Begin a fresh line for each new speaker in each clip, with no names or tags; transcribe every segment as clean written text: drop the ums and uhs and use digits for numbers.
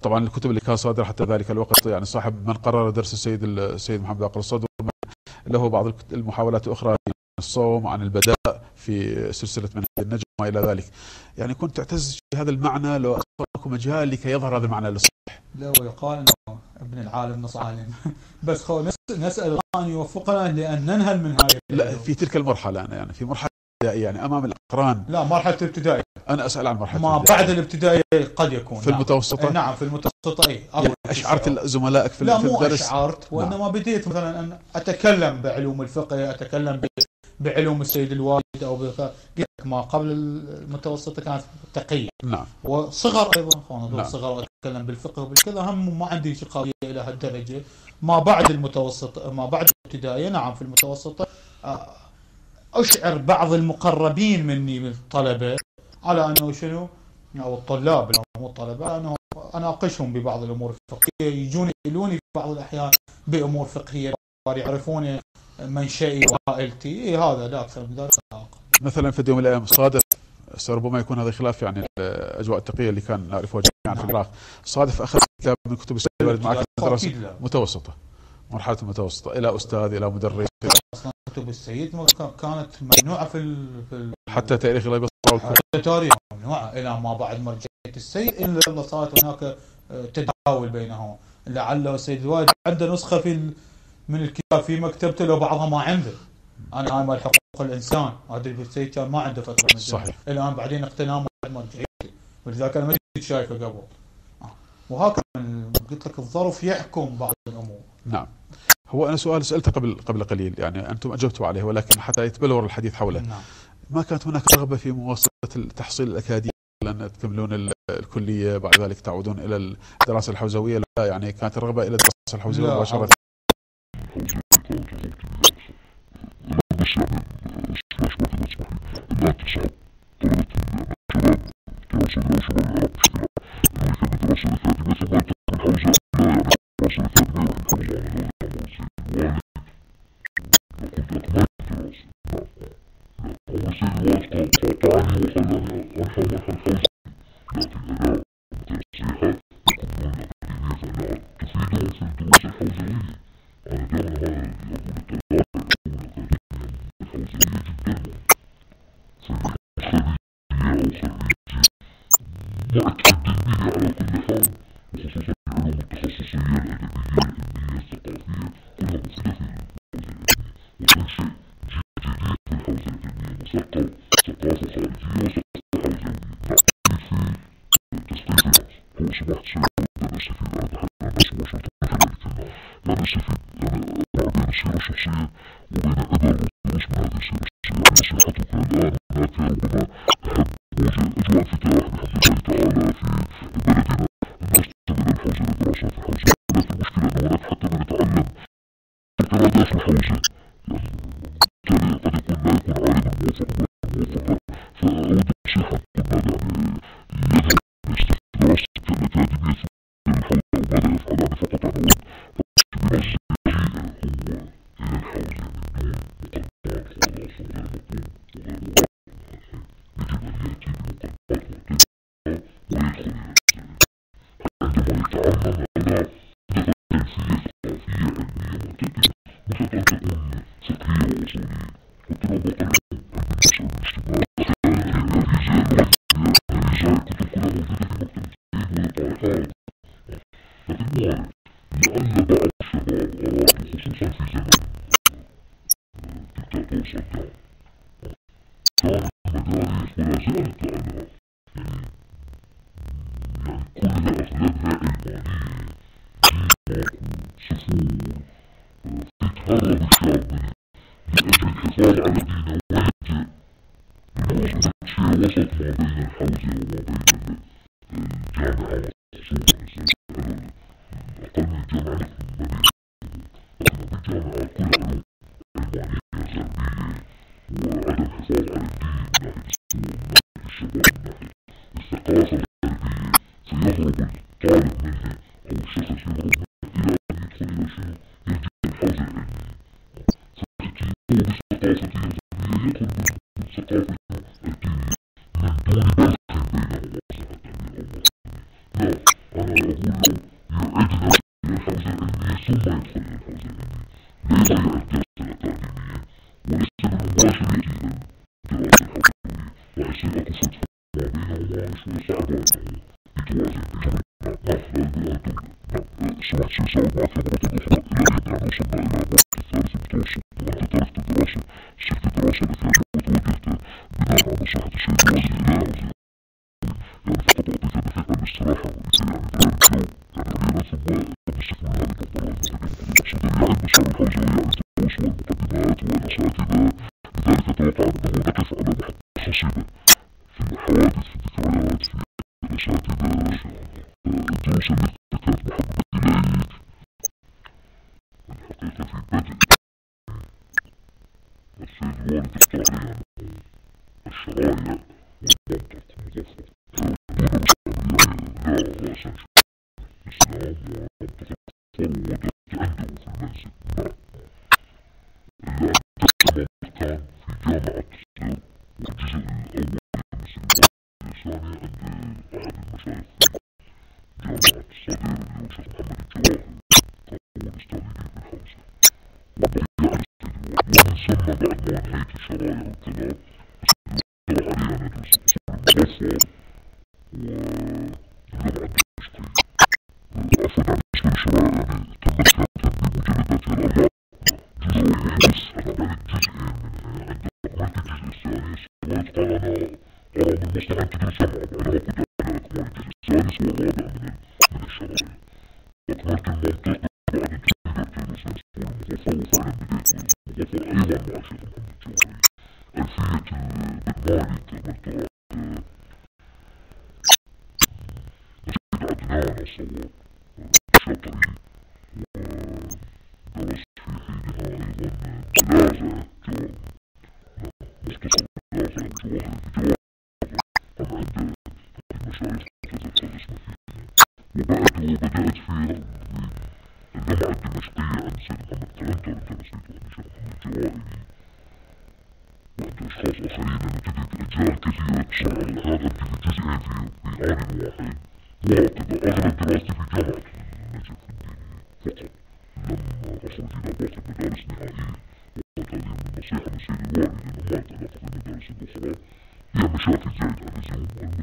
طبعا الكتب اللي كان صادرة حتى ذلك الوقت، يعني صاحب من قرر درس السيد محمد باقر الصدر، له بعض المحاولات الأخرى عن الصوم، عن البداء في سلسلة منهج النجم وما إلى ذلك. يعني كنت تعتز بهذا المعنى لو أعطاكم مجال لكي يظهر هذا المعنى للصحيح.
لا، ويقال أنه ابن العالم نص عالم. بس نسأل الله أن يوفقنا لأن ننهل من هذه.
لا، في تلك المرحلة أنا يعني في مرحلة ابتدائية، يعني أمام الأقران.
لا، مرحلة الابتدائي.
أنا أسأل عن مرحلة
ما
الابتدائي.
بعد الابتدائي قد يكون
في المتوسطة.
نعم، في المتوسطة.
يعني أشعرت زملائك في
لا،
الدرس؟
مو أشعرت، وإنما بديت مثلا أن أتكلم بعلوم الفقه، أتكلم بعلوم السيد الوالد، أو قلت ما قبل المتوسطة كانت تقية.
نعم.
وصغر أيضا،
نعم.
صغر أتكلم بالفقه وبالكذا، هم ما عندي شقاوية إلى هالدرجة. ما بعد المتوسط، ما بعد الابتدائية، نعم في المتوسطة أشعر بعض المقربين مني من الطلبة على أنه شنو، أو الطلاب، مو الطلبة، أنه أناقشهم ببعض الأمور الفقهية، يجون يسألوني في بعض الأحيان بأمور فقهية، يعرفون منشئي وعائلتي. هذا لا أكثر من ذلك.
مثلا في يوم من الأيام صادف، ربما يكون هذا خلاف يعني الأجواء التقية اللي كان نعرفها جميعا في العراق، صادف أخذ كتاب من كتب السيد الوالد معك دراسة متوسطة، مرحلة المتوسطة، إلى أستاذ إلى مدرس.
أصلا كتب السيد كانت ممنوعة في
حتى تاريخ الله
حتى تاريخ ممنوعة إلى ما بعد مرجعية السيد، إلا صارت هناك تداول بينهم. لعله السيد الوالد عنده نسخة من الكتاب في مكتبته، لو بعضها ما عنده. أنا مال حقوق الإنسان هذا السيد كان ما عنده فترة من
صحيح.
الآن بعدين اقتناه بعد مرجعيته، ولذلك أنا ما كنت شايفه قبل. وهكذا قلت لك الظرف يحكم بعض الأمور.
نعم. هو أنا سؤال سألته قبل قليل، يعني أنتم أجبتوا عليه، ولكن حتى يتبلور الحديث حوله.
نعم.
ما كانت هناك رغبة في مواصلة التحصيل الأكاديمي، لأن تكملون الكلية بعد ذلك تعودون إلى الدراسة الحوزوية؟ لا، يعني كانت الرغبة إلى الدراسة الحوزوية مباشرة.
أنا أقول له يعيد نفسه إلى الحوزة العلمية ثم يدخل إلى الحوزة العلمية، لا يضيع الدراسة الأكاديمية وليس بالمباشر يأتي إلى الدراسة الحوزوية، راح يصير أكو فترة ما بينهما شوي صعب إنه يتوازن بينهما. سمعت شيء سأعود معك مرة أخرى إلى أن وصلنا إلى المرحلة الثالثة المتوسط، وأنت تركت الدراسة سلك الدراسة التي وتوجهت بناء على نصيحة السيد الوزير إلى يعني فقط أعطيك دقيقة للاستراحة ولكي يعني تغير الجو يعني قليلا ثم نستكمل هذه النقطة الأقصد يعد مسار الحوزوية عن الدروس والمقدمات والأساتذة، لذلك أتوقع أنه نقف على محطة حصيبة في الحوادث في الذكريات في الأساتذة الدروس التي كانت محببة إليك. الحقيقة في بدء السيد الوالد اقترح لي الشرايع والمنطق مضفر دون رسالة لا رأسا الإسلام ومنطق الفروض تأدب في المنزل. نعم، إلا أن كان في جامعة الصدر والجزء الأول من السنوات الثانية عند أحد المشايخ جامعة الصدر اللي هو الشيخ محمد الجواهر كان هو الأستاذ لي بالحوزة، وبقي على السيد الوالد. ومن ثم بعد ما انهيت الشرايع وكذا اقترح علي أن أدرس الأصول المظفر واللغة الدمشقية. عفوا عن بالنسبة للشرايع يعني تمت بمجلداتها الأربعة جزء بس، أنا عملت جزئين منها. عندما عملت الجزء الثاني الوالد قال أنا أرى من المصلحة أن تدرسها بينما كنت على أكمال الجزء الثالث والرابع من الشرايع. أكملت المنطق بعد أن تقدر تدرس الأصول المظفر، وفعلا بديت المظفر أيضا مع الشيخ محمد الجوهري. ألفية بن مالك عملتها عدنان الصواب الشطري، ودرست في حينها أيضا بلاغة مختصر بلاغة الجواهر بجواهر أم عند المشايخ تذكر اسمه فيها. وبدأت في الجامعة الدمشقية عند سيد محمد قلنطر درسيت عند الشيخ محمد الجوائري وعند أشخاص آخرين. نتيجة أجيال كثيرة تصل على هذا في جزئين في آن واحد، وهكذا أغلب دراستي في جامعة النجف الدينية فقط، لم أخرج إلى باقي المدارس نهائيا. وقد هذه من نصيحة من السيد الوالي لأنه ما علاقة بالمدارس الأخرى، هي مشاكل زائدة عن اللزوم.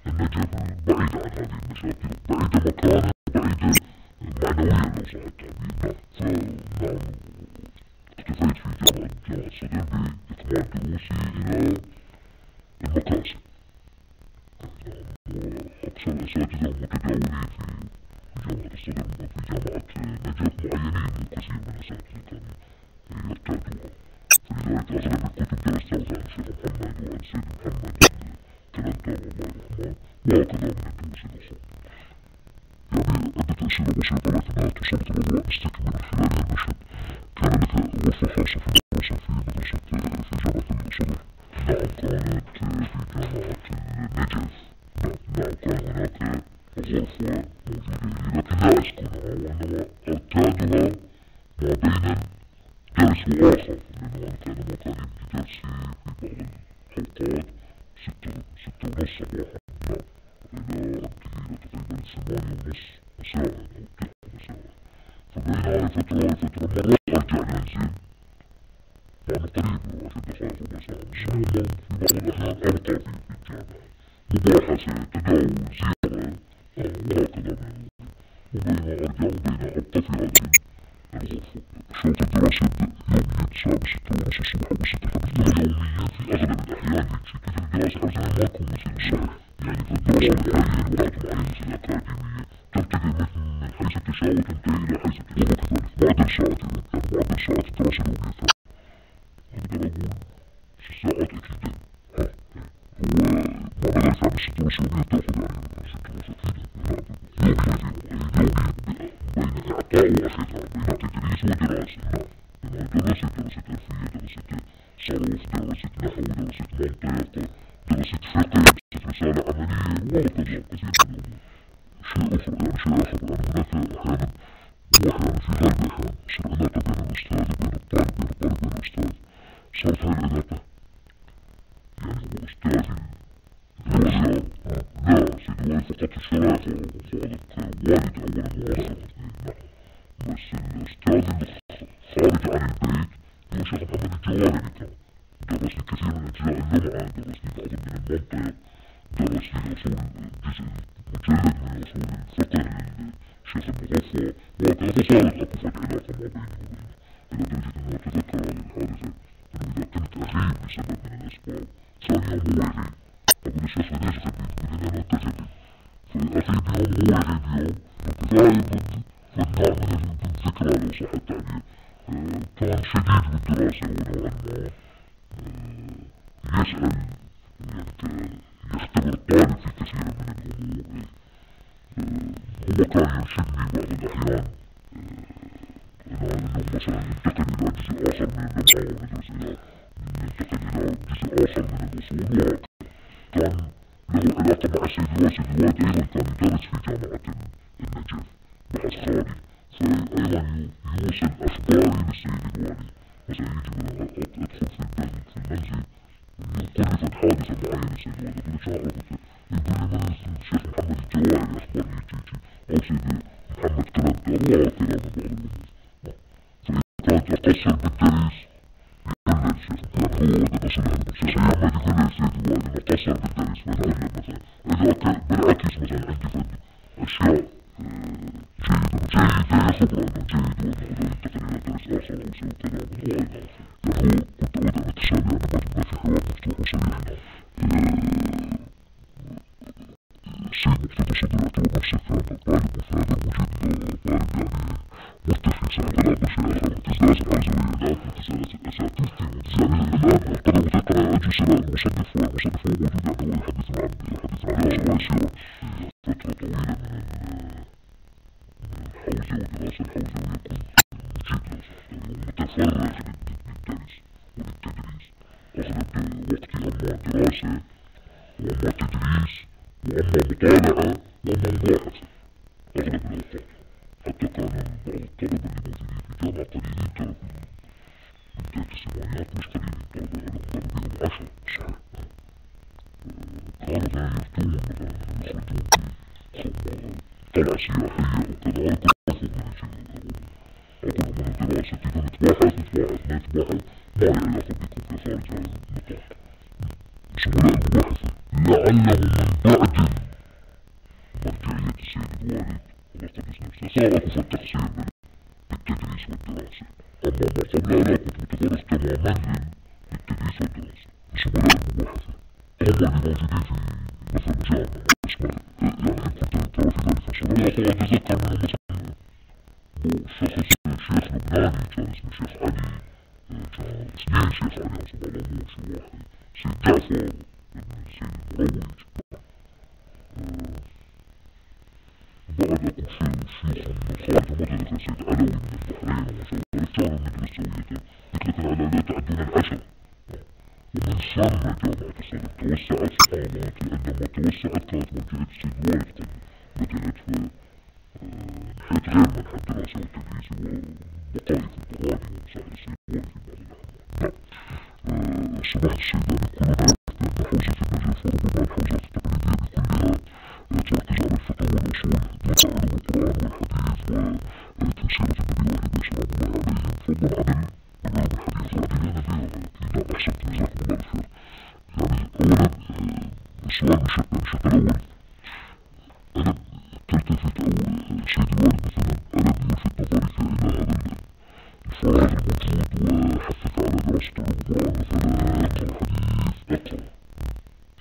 جامعة النجف بعيدة عن هذه المشاكل، بعيدة مكانا وبعيدة معنويا لو صح التعبير. فنعم اكتفيت في جامعة الصدر بإكمال دروسي إلى المكاسب. وأكثر الأساتذة المتداولين في جامعة الصدر في جامعة نجف معينين، وكثير من الأساتذة كانوا يرتادوها، فلذلك أغلب الكتب درستها عن الشيخ محمد وعن السيد محمد قلنطر الله يرحمه، وهكذا من الدروس الأخرى. يعني عدة أسئلة بسيطة لكنها توصلت الأضواء نستكمل من خلالها المشهد. كان لك غرفة خاصة في المدرسة في مدرسة في جامعة الصدر؟ نعم، كانت في جامعة النجف. نعم، كان هناك غرفة موجودة لي لكن لا أسكنها، وإنما أرتادها ما بين درس وآخر، لأنه أنا كان مكاني بدرسي في بعض الحلقات 6:30 صباحا إلى أنتهي تقريبا 8:30 مساء أو 9 مساء. فبين هاي فترة مرات أرجع لأنزل يعني قريب 10 دقائق ربع ساعة، بس عموما في بعض الأحيان أبقى في الجامعة مباحثة تداول زيارة وهكذا، وبين أرجع وبين أبقى في هذه الغرفة. الشوط الدراسي يبدأ يوميا الساعة 6:30 الصبح أو 6 الفجر، يوميا في أغلب الأحيان هيك شي. كيف الدراسة حرفيا ما تكون مثل الصبح، يعني في الدراسة الحالية وقت معين مثل الأكاديمية تبتدئ من حيث تشاء وتنتهي إلى حيث تشاء، وكذلك معدل ساعات يعني معدل ساعات الدراسة اليومية أقدر أقول 6 ساعات أكيد. هو معنى ذلك يعني 6 دروس يومية تأخذ يعني 6 دروس أكيد يوميا بين إعطاء وأخذها، بين تدريس ودراسة. نعم، دراسة ألفية، دراسة صرف، دراسة نحو، دراسة منطق، دراسة فقه، دراسة رسالة عملية، وهكذا كثير من الأمور. شيء آخر يعني هناك أحيانا وأحيانا في هذه الأحيان صار علاقة بين الأستاذ وبين الطالب، بين الطالب وبين الأستاذ. صارت هاي العلاقة يعني هو أستاذي لا سيد الوالي فقط الشرائع وخالد والد أولا مؤخرا. نعم بس الأستاذ اللي خارج عن البيت هو شيخ محمد الجواهري كان درسني كثير من أجزاء اللمعة، درسني بعض من المنطق، درسني أصول جزء مجلد من أصول الفقه للشيخ المظفر، وهكذا فصارت أكو فد علاقة ما بيني وبينه، إلى درجة أنه أتذكر هذه الحادثة أنه إذا كنت أغيب لسبب من الأسباب ثاني يوم هو يغيب، أقول الشيخ ليش غبيت؟ يقول لي أنا كذبت، فأغيب يوم وهو يغيب يوم، فهاي فالنوع من الذكرى لو صح التعبير كان شديد بالدراسة ونوعا ما يسأل يختبر الطالب في كثير من الأمور. هو كان يرشدني بعض الأحيان أنه مثلا ينتقل إلى جزء آخر من اللمعة وندرس إلى ينتقل إلى جزء آخر من الأصول، وكان له علاقة مع السيد الوالد. السيد الوالد أيضا كان يدرس في جامعة النجف بحث خارجي، فأيضا يوصل أخباري للسيد الوالي. مثلا يجي أدخل في البيت في المنزل يقول لي فد حادثة معينة السيد الوالي، أقول له شو عرفت؟ يقول لي من الشيخ محمد الجواهري أخبرني تيجي أو سيد محمد كلندر وهكذا من بعض الأمور. فإذا كانت أقصر بالدرس يقول لي الشيخ، يعني هو درس الشيخ محمد يقول لي السيد الوالي إنه قصر بالدرس، فيقول لي مثلا إذا بالعكس مثلا عندي فد أشياء جيدة خبرة أنه جيد وأنه ينتقل إلى درس آخر أو شيء كذا من هو أيضا. يعني هو كنت أود أن أتساءل يعني ما في حوار مفتوح وصريح. السيد مقتدى صدر يعتبر نفسه كان طالب مثابر مجد، طالب يعني مرتخي سأل ولا أقول شيء آخر، امتزاز الحلزويات، امتزاز الأساتذتي، يعني الآن أقدر أتذكر أجلس إلى المصنف، والمصنف هو موجود يعني هو يحدثنا عن قضايا سيرة فترة طويلة من الحوزة ودراسة الحوزة، ويكون مجيد متفرغ للدرس وللتدريس. أغلب وقتي أما دراسة وأما تدريس وأما مطالعة وأما مباحثة أغلب الأوقات. حتى كان بعض الطلبة اللي موجودين في الجامعة قليلين ترى في بداية الثمانينات، مش قليلين، طلبة على مر بهم 10 صحيح، كانوا لا يفتون مثلا يخرجون طلعة سياحية وكذا يكرهوا من الشيء أقول من الدراسة. إذا نتباحث ما نتباحث ما له علاقة بكم في خارج هذا النطاق. زملاء المباحثة لعلهم من بعد مرجعية السيد الوالد الله يقدس نفسه صار أكو التقصير بالتدريس والدراسة، أما ما قبل لا كنت متفرغ تماما للتدريس والدراسة. زملاء المباحثة هم اللي موجودين في مثلا جامعة اسمها يعني إن كنت ترى في ذلك الصورة لا أخوة أتذكر منهم مثلا شخص شيخ لبناني كان اسمه شيخ علي، كان اثنين شيخ علي عصب الله موش، وواحد سيد جعفر ابن السيد المروج. بعد أكو شيوخ من الخارج ما تذكر سيد علوي من البحرين وما شاء الله كانوا ندرس سويته، قلت لك على لا تعدون العشر. ومن ثم جامعة الصدر توسعت سبحان الله، عندما توسعت كانت مرجعية السيد الوالد قد بدأت في ناحية غير منحى الدراسة والتدريس وبقائي في البوادي ومساعدة السيد الوالد في بعض الأحيان. نعم سماحة السيداني كلنا نعرف بأن حوزة النجف وربما الحوزات التقليدية بكلها تركز على الفقه والأصول دون علوم القرآن والحديث وتفسيرة النبي والنبي صلى الله عليه فضلا عن العلوم الحديث والأدلة النبي. أكيد نعم أحسنت جزاكم الله الخير. يعني أولا السؤال بالشق الأول أنا تلتفت أو السيد الوالد مثلا ألم يلفت نظرك إلى هذا الفراغ الموجود وحثك على دراسة علوم القرآن مثلا اقرأ حديث اقرأ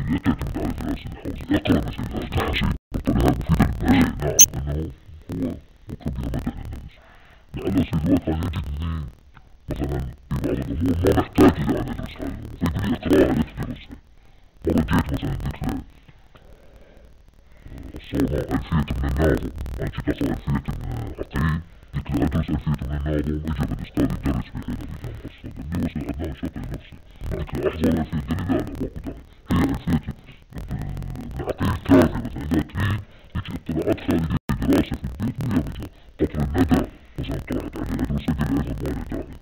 إذا تعتمد على دراسة الحوزة اقرأ مثلا إذا حسيت بطلها مفيدة للناس. نعم أنه هو مكبر مدح للناس. لعل السيد الوالد كان يجدني مثلا في بعض الأمور ما محتاج إلى أن أدرس هذه الأمور فيقول لي اقرأها لا تدرسها. مرة جيت مثلا قلت له الصومة ألفية من الناظم، أنا كنت أقرأ ألفية من عقيل، قلت له أدرس ألفية من الناظم. إجا الأستاذ يدرس في حين بجامعة الصدر يوصل أدنى شاطئ نفسه، قلت له أحضر ألفية دليل لا وقتها هي ألفية ابن عقيل كافية مثلا إذا تريد لك اطلاعات خارجية دراسة في البيت مية بجا قطر الندى مثلا طلعت عليه أدرس أدري أيضا ما له داعي.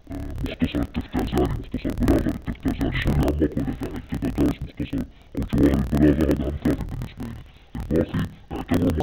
مختصر التفتازاني، مختصر بلاغة التفتازاني شرح ماكو له داعي، كذا دارس مختصر أو جواهر البلاغة هذا هم كافي بالنسبة لي، الباقي اعتبره